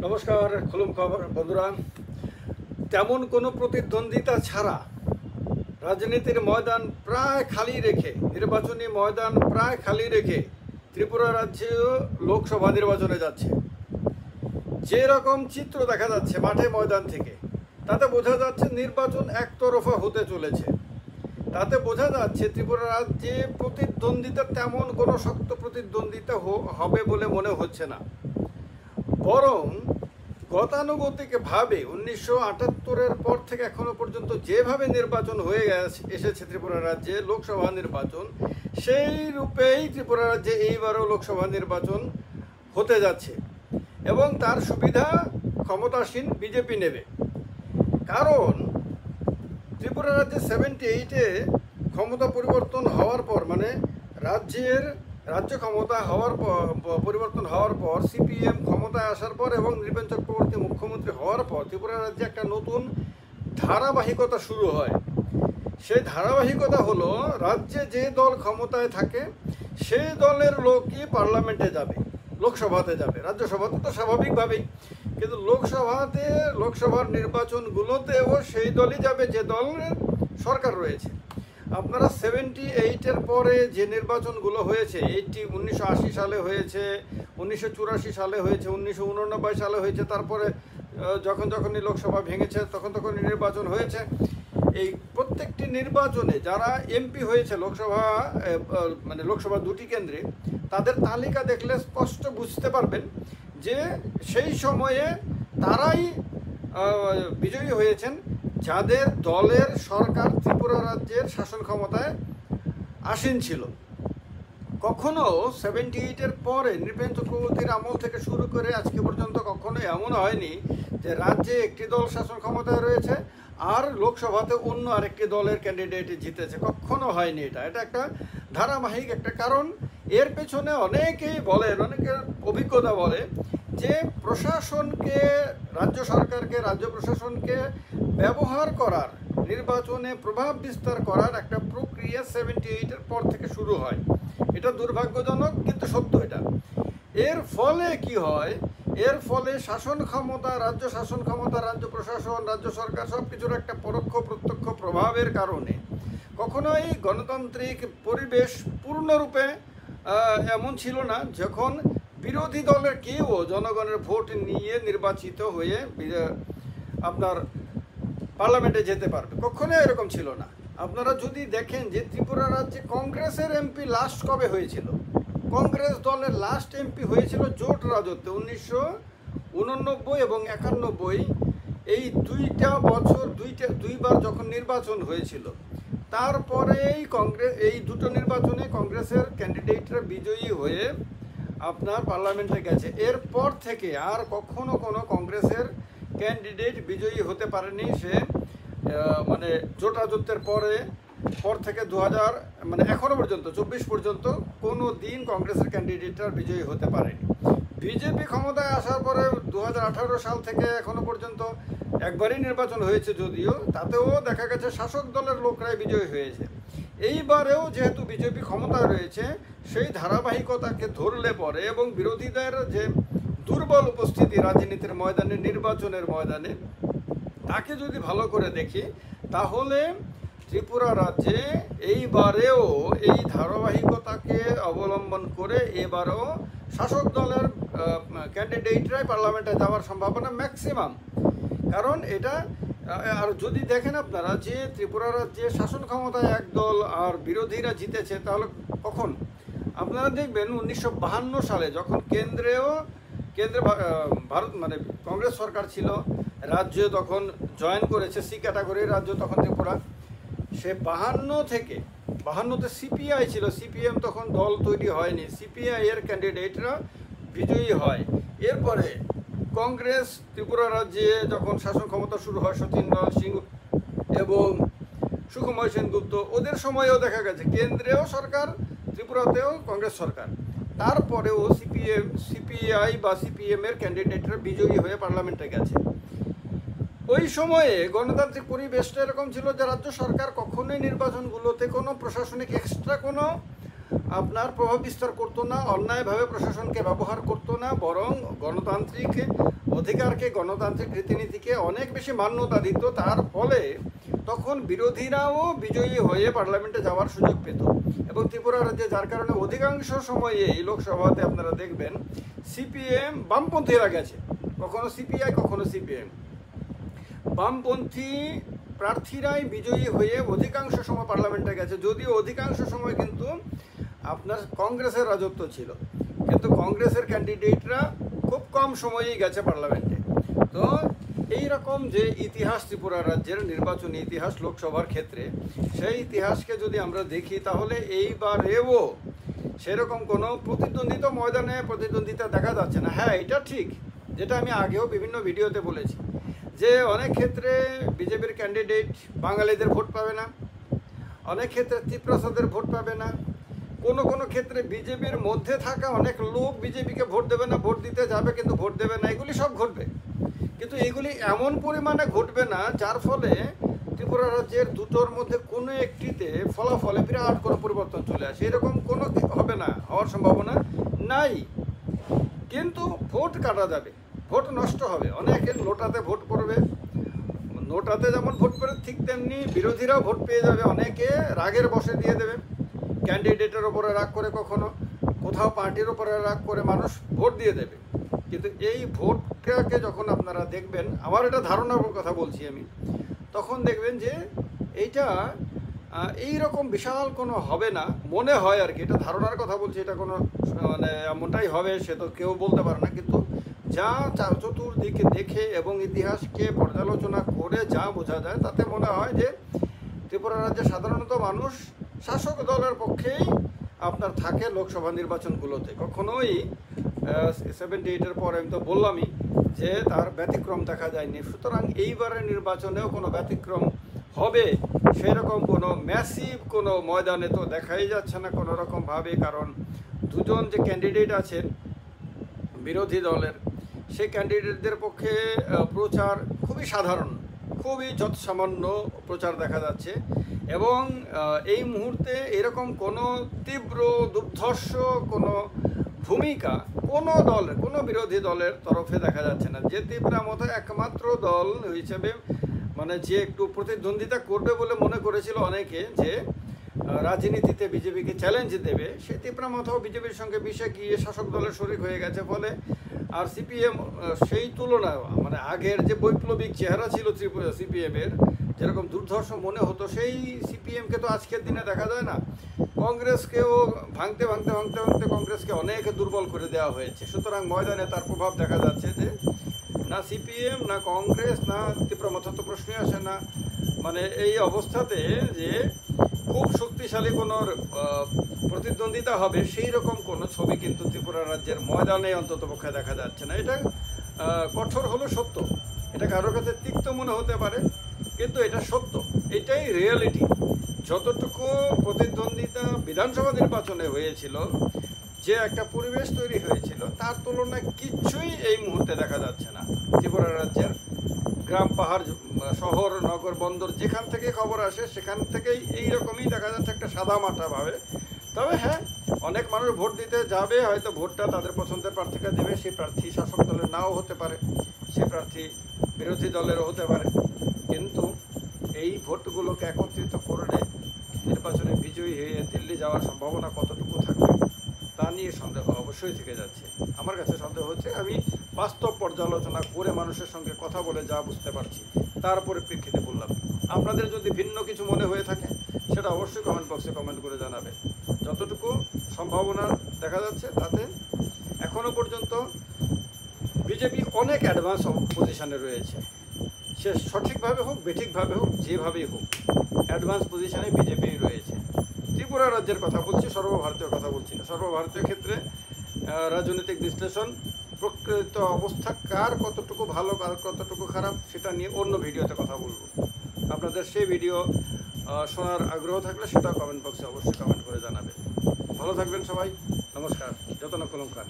নমস্কার খুলুম খবর বন্ধুরা। তেমন কোনো প্রতিদ্বন্দ্বিতা ছাড়া রাজনীতির ময়দান প্রায় খালি রেখে, নির্বাচনী ময়দান প্রায় খালি রেখে ত্রিপুরা রাজ্যেও লোকসভা নির্বাচনে যাচ্ছে। যে রকম চিত্র দেখা যাচ্ছে মাঠে ময়দান থেকে, তাতে বোঝা যাচ্ছে নির্বাচন একতরফা হতে চলেছে। তাতে বোঝা যাচ্ছে ত্রিপুরা রাজ্যে প্রতিদ্বন্দ্বিতা তেমন কোনো শক্ত প্রতিদ্বন্দ্বিতা হবে বলে মনে হচ্ছে না। বরং গতানুগতিকভাবে 1978-এর পর থেকে এখনো পর্যন্ত যেভাবে নির্বাচন হয়ে এসেছে ত্রিপুরা রাজ্যে লোকসভা নির্বাচন, সেই রূপেই ত্রিপুরা রাজ্যে এইবারও লোকসভা নির্বাচন হতে যাচ্ছে এবং তার সুবিধা ক্ষমতাসীন বিজেপি নেবে। কারণ ত্রিপুরা রাজ্যে 78-এ ক্ষমতা পরিবর্তন হওয়ার পর, মানে রাজ্য ক্ষমতা পরিবর্তন হওয়ার পর, সিপিএম ক্ষমতায় আসার পর এবং নৃপেন চক্রবর্তী মুখ্যমন্ত্রী হওয়ার পর ত্রিপুরা রাজ্যে একটা নতুন ধারাবাহিকতা শুরু হয়। সেই ধারাবাহিকতা হলো রাজ্যে যে দল ক্ষমতায় থাকে সেই দলের লোকই পার্লামেন্টে যাবে, লোকসভাতে যাবে। রাজ্যসভাতে তো স্বাভাবিকভাবেই, কিন্তু লোকসভার নির্বাচনগুলোতেও সেই দলই যাবে যে দলের সরকার রয়েছে। আপনারা 78-এর পরে যে নির্বাচনগুলো হয়েছে, 1980 সালে হয়েছে, 1984 সালে হয়েছে, 1989 সালে হয়েছে, তারপরে যখনই লোকসভা ভেঙেছে তখনই নির্বাচন হয়েছে। এই প্রত্যেকটি নির্বাচনে যারা এমপি হয়েছে লোকসভা দুটি কেন্দ্রে, তাদের তালিকা দেখলে স্পষ্ট বুঝতে পারবেন যে সেই সময়ে তারাই বিজয়ী হয়েছেন যাদের দলের সরকার ত্রিপুরা রাজ্যের শাসন ক্ষমতায় আসীন ছিল। কখনো 78-এর পরে নৃপেন চক্রবর্তীর আমল থেকে শুরু করে আজকে পর্যন্ত কখনো এমন হয়নি যে রাজ্যে একটি দল শাসন ক্ষমতায় রয়েছে আর লোকসভাতে অন্য আরেকটি দলের ক্যান্ডিডেট জিতেছে। কখনো হয়নি। এটা একটা ধারাবাহিক একটা কারণ। এর পেছনে অনেকের অভিজ্ঞতা বলে যে রাজ্য প্রশাসনকে ব্যবহার করার, নির্বাচনে প্রভাব বিস্তার করার একটা প্রক্রিয়া 78-এর পর থেকে শুরু হয়। এটা দুর্ভাগ্যজনক কিন্তু সত্য এটা। এর ফলে কি হয়? এর ফলে রাজ্য প্রশাসন, রাজ্য সরকার সব কিছুর একটা পরোক্ষ প্রত্যক্ষ প্রভাবের কারণে কখনোই গণতান্ত্রিক পরিবেশ পূর্ণরূপে এমন ছিল না যখন বিরোধী দলের কেউ জনগণের ভোট নিয়ে নির্বাচিত হয়ে আপনার পার্লামেন্টে যেতে পারবে। কখনোই এরকম ছিল না। আপনারা যদি দেখেন যে ত্রিপুরা রাজ্যে কংগ্রেসের এমপি লাস্ট কবে হয়েছিল, কংগ্রেস দলের লাস্ট এমপি হয়েছিল জোট রাজত্বে 1989 এবং 91। এই দুইবার যখন নির্বাচন হয়েছিল, তারপরে এই দুটো নির্বাচনে কংগ্রেসের ক্যান্ডিডেটরা বিজয়ী হয়ে আপনার পার্লামেন্টে গেছে। এরপর থেকে আর কখনো কোনো কংগ্রেসের ক্যান্ডিডেট বিজয়ী হতে পারেনি। সে জোট রাজত্বের পর থেকে 2000 এখনো পর্যন্ত 24 পর্যন্ত কোনো দিন কংগ্রেসের ক্যান্ডিডেটরা বিজয়ী হতে পারেনি। বিজেপি ক্ষমতায় আসার পরে 2018 সাল থেকে এখনো পর্যন্ত একবারই নির্বাচন হয়েছে, যদিও তাতেও দেখা গেছে শাসক দলের লোকরাই বিজয়ী হয়েছে। এইবারেও যেহেতু বিজেপি ক্ষমতায় রয়েছে, সেই ধারাবাহিকতাকে ধরলে পরে এবং বিরোধীদের যে দুর্বল উপস্থিতি রাজনীতির ময়দানে, নির্বাচনের ময়দানে, তাকে যদি ভালো করে দেখি, তাহলে ত্রিপুরা রাজ্যে এইবারেও এই ধারাবাহিকতাকে অবলম্বন করে এবারও শাসক দলের ক্যান্ডিডেটরাই পার্লামেন্টে যাওয়ার সম্ভাবনা ম্যাক্সিমাম। কারণ এটা, আর যদি দেখেন আপনারা যে ত্রিপুরা রাজ্যে শাসন ক্ষমতায় একদল আর বিরোধীরা জিতেছে, তাহলে কখন আপনারা দেখবেন 1952 সালে যখন কেন্দ্রে ভারত কংগ্রেস সরকার ছিল, রাজ্য তখন জয়েন করেছে, সি ক্যাটাগরির রাজ্য তখন ত্রিপুরা। সে 52-তে সিপিআই ছিল, সিপিএম তখন দল তৈরি হয়নি, সিপিআই এর ক্যান্ডিডেটরা বিজয়ী হয়। এরপরে কংগ্রেস ত্রিপুরা রাজ্যে যখন শাসন ক্ষমতা শুরু হয়, সতীন্দ্র সিং এবং সুকুমার সেনগুপ্ত, ওদের সময়েও দেখা গেছে কেন্দ্রেও সরকার, ত্রিপুরাতেও কংগ্রেস সরকার। তারপরেও সিপিআই বা সিপিএম এর ক্যান্ডিডেটরা বিজয়ী হয়ে পার্লামেন্টে গেছে। ওই সময়ে গণতান্ত্রিক পরিবেশটা এরকম ছিল যে রাজ্য সরকার কখনোই নির্বাচনগুলোতে কোনো প্রশাসনিক এক্সট্রা কোনো আপনার প্রভাব বিস্তার করতো না, অন্যায়ভাবে প্রশাসনকে ব্যবহার করতো না, বরং গণতান্ত্রিক অধিকারকে, গণতান্ত্রিক রীতিনীতিকে অনেক বেশি মান্যতা দিত। তার ফলে তখন বিরোধীরাও বিজয়ী হয়ে পার্লামেন্টে যাওয়ার সুযোগ পেত। এবং ত্রিপুরা রাজ্যে যার কারণে অধিকাংশ সময়ে এই লোকসভাতে আপনারা দেখবেন সিপিএম, বামপন্থীরা গেছে, কখনো সিপিআই কখনো সিপিএম, বামপন্থী প্রার্থীরাই বিজয়ী হয়ে অধিকাংশ সময় পার্লামেন্টে গেছে। যদিও অধিকাংশ সময় কিন্তু আপনার কংগ্রেসের রাজত্ব ছিল, কিন্তু কংগ্রেসের ক্যান্ডিডেটরা খুব কম সময়েই গেছে পার্লামেন্টে। তো এই রকম যে ইতিহাস ত্রিপুরা রাজ্যের নির্বাচনী ইতিহাস লোকসভার ক্ষেত্রে, সেই ইতিহাসকে যদি আমরা দেখি তাহলে এইবারেও সেরকম কোনো প্রতিদ্বন্দ্বিতা দেখা যাচ্ছে না। হ্যাঁ, এটা ঠিক, যেটা আমি আগেও বিভিন্ন ভিডিওতে বলেছি যে অনেক ক্ষেত্রে বিজেপির ক্যান্ডিডেট বাঙালিদের ভোট পাবে না, অনেক ক্ষেত্রে ত্রিপ্রাসাদের ভোট পাবে না, কোনো ক্ষেত্রে বিজেপির মধ্যে থাকা অনেক লোক বিজেপিকে ভোট দেবে না, ভোট দিতে যাবে কিন্তু ভোট দেবে না। এগুলি সব ঘটবে, কিন্তু এগুলি এমন পরিমাণে ঘটবে না যার ফলে ত্রিপুরা রাজ্যের দুটোর মধ্যে কোনো একটিতে ফলাফলে বিরাট কোনো পরিবর্তন চলে আসে। এরকম কোনো হবে না, হওয়ার সম্ভাবনা নাই। কিন্তু ভোট কাটা যাবে, ভোট নষ্ট হবে, অনেকে নোটাতে ভোট পড়বে, নোটাতে যেমন ভোট পড়ে ঠিক তেমনি বিরোধীরাও ভোট পেয়ে যাবে, অনেকে রাগের বশে দিয়ে দেবে, ক্যান্ডিডেটের ওপরে রাগ করে, কখনো কোথাও পার্টির ওপরে রাগ করে মানুষ ভোট দিয়ে দেবে। কিন্তু এই ভোটটাকে যখন আপনারা দেখবেন, আমার এটা ধারণার কথা বলছি আমি, তখন দেখবেন যে এইটা এই রকম বিশাল কোনো হবে না মনে হয় আর কি। এটা ধারণার কথা বলছি, এটা কোনো মানে এমনটাই হবে সে তো কেউ বলতে পারে না। কিন্তু যা চতুর্দিকে দেখে এবং ইতিহাসকে পর্যালোচনা করে যা বোঝা যায়, তাতে মনে হয় যে ত্রিপুরা রাজ্যে সাধারণত মানুষ শাসক দলের পক্ষেই আপনার থাকে লোকসভা নির্বাচনগুলোতে। কখনোই 78-এর পর আমি তো বললামই যে তার ব্যতিক্রম দেখা যায়নি। সুতরাং এইবারের নির্বাচনেও কোনো ব্যতিক্রম হবে সেরকম কোনো ম্যাসিভ কোনো ময়দানে তো দেখাই যাচ্ছে না কোনো রকমভাবে। কারণ দুজন যে ক্যান্ডিডেট আছেন বিরোধী দলের, সেই ক্যান্ডিডেটদের পক্ষে প্রচার খুবই সাধারণ, খুবই যৎসামান্য প্রচার দেখা যাচ্ছে। এবং এই মুহূর্তে এরকম কোনো তীব্র দুর্ধর্ষ কোনো ভূমিকা কোনো দলের, কোনো বিরোধী দলের তরফে দেখা যাচ্ছে না। যে তীব্রা মতো একমাত্র দল হিসেবে মানে যে একটু প্রতিদ্বন্দ্বিতা করবে বলে মনে করেছিল অনেকে, যে রাজনীতিতে বিজেপিকে চ্যালেঞ্জ দেবে, সেই তীব্রা মতো বিজেপির সঙ্গে মিশে গিয়ে শাসক দলের শরিক হয়ে গেছে। ফলে আর সিপিএম সেই তুলনায় মানে আগের যে বৈপ্লবিক চেহারা ছিল সিপিএমের, যেরকম দুর্ধর্ষ মনে হতো, সেই সিপিএমকে তো আজকের দিনে দেখা যায় না। কংগ্রেসকেও ভাঙতে কংগ্রেসকে অনেক দুর্বল করে দেওয়া হয়েছে। সুতরাং ময়দানে তার প্রভাব দেখা যাচ্ছে যে না সিপিএম না কংগ্রেস না তীব্রমথা তো প্রশ্নই আসে না। মানে এই অবস্থাতে যে খুব শক্তিশালী কোনো প্রতিদ্বন্দ্বিতা হবে সেই রকম কোনো ছবি কিন্তু ত্রিপুরা রাজ্যের ময়দানে অন্তত পক্ষে দেখা যাচ্ছে না। এটা কঠোর হলো সত্য, এটা কারোর কাছে তিক্ত মনে হতে পারে, কিন্তু এটা সত্য, এটাই রিয়েলিটি। যতটুকু প্রতিদ্বন্দ্বিতা বিধানসভা নির্বাচনে হয়েছিল, যে একটা পরিবেশ তৈরি হয়েছিল, তার তুলনায় কিচ্ছুই এই মুহূর্তে দেখা যাচ্ছে না। ত্রিপুরা রাজ্যের গ্রাম, পাহাড়, শহর, নগর, বন্দর যেখান থেকে খবর আসে সেখান থেকেই এইরকমই দেখা যাচ্ছে, একটা সাদা মাটা ভাবে। তবে হ্যাঁ, অনেক মানুষ ভোট দিতে যাবে, হয়তো ভোটটা তাদের পছন্দের প্রার্থীকে দেবে, সেই প্রার্থী শাসক দলের নাও হতে পারে, সেই প্রার্থী বিরোধী দলেরও হতে পারে। কিন্তু এই ভোটগুলোকে একত্রিত করলে নির্বাচনে বিজয়ী হয়ে দিল্লি যাওয়ার সম্ভাবনা কতটুকু থাকবে তা নিয়ে সন্দেহ অবশ্যই থেকে যাচ্ছে। আমার কাছে সন্দেহ হচ্ছে, আমি বাস্তব পর্যালোচনা করে মানুষের সঙ্গে কথা বলে যা বুঝতে পারছি তার পরিপ্রেক্ষিতে বললাম। আপনাদের যদি ভিন্ন কিছু মনে হয়ে থাকে সেটা অবশ্যই কমেন্ট বক্সে কমেন্ট করে জানাবে। যতটুকু সম্ভাবনা দেখা যাচ্ছে তাতে এখনও পর্যন্ত বিজেপি অনেক অ্যাডভান্স পজিশনে রয়েছে। সে সঠিকভাবে হোক বেঠিকভাবে হোক, যেভাবেই হোক, অ্যাডভান্স পজিশনে বিজেপি রয়েছে। ত্রিপুরা রাজ্যের কথা বলছি, সর্বভারতীয় কথা বলছি না। সর্বভারতীয় ক্ষেত্রে রাজনৈতিক বিশ্লেষণ, প্রকৃত অবস্থা কার কতটুকু ভালো কার কতটুকু খারাপ সেটা নিয়ে অন্য ভিডিওতে কথা বলবো। আপনাদের সেই ভিডিও শোনার আগ্রহ থাকলে সেটা কমেন্ট বক্সে অবশ্যই কমেন্ট করে জানাবেন। ভালো থাকবেন সবাই, নমস্কার। যতন কলম খান।